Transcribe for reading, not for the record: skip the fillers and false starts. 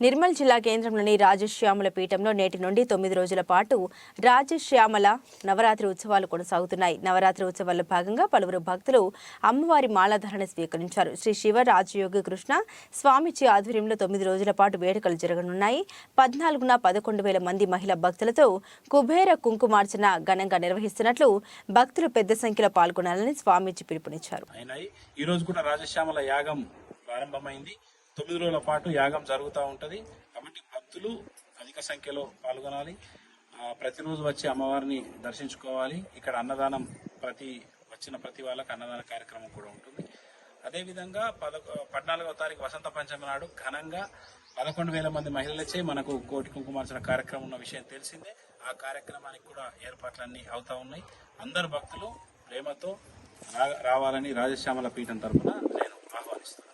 నిర్మల్ జిల్లా కేంద్రంలోని రాజశ్యామల పీఠంలో నేటి నుండి 9 రోజుల పాటు రాజశ్యామల నవరాత్రి ఉత్సవాలు కొనసాగుతున్నాయి. నవరాత్రి ఉత్సవాల్లో భాగంగా పలువురు భక్తులు అమ్మవారి మాలాధారణ స్వీకరించారు. శ్రీ శివ రాజయోగి కృష్ణ స్వామిజీ ఆధ్వర్యంలో 9 రోజుల పాటు వేడుకలు జరగనున్నాయి. 14న 11,000 మంది మహిళా భక్తులతో కుబేర కుంకుమార్చన ఘనంగా నిర్వహిస్తున్నట్లు భక్తులు పెద్ద సంఖ్యలో పాల్గొనాలని స్వామిజీ పిలుపునిచ్చారు. ఈ రోజు కూడా రాజశ్యామల యాగం ప్రారంభమైంది. 9 రోజుల పాటు యాగం జరుగుతూ ఉంటుంది. కాబట్టి భక్తులు అధిక సంఖ్యలో పాల్గొనాలి. ప్రతిరోజు వచ్చి అమ్మవారిని దర్శించుకోవాలి. ఇక్కడ అన్నదానం వచ్చిన ప్రతి వాళ్ళకి అన్నదాన కార్యక్రమం కూడా ఉంటుంది. అదేవిధంగా 14వ తారీఖు వసంత పంచమి నాడు ఘనంగా 11,000 మంది మహిళలచే మనకు కోటి కుంకుమార్చన కార్యక్రమం ఉన్న విషయం తెలిసిందే. ఆ కార్యక్రమానికి కూడా ఏర్పాట్లన్నీ అవుతా ఉన్నాయి. అందరు భక్తులు ప్రేమతో రావాలని రాజశ్యామల పీఠం తరఫున నేను ఆహ్వానిస్తున్నాను.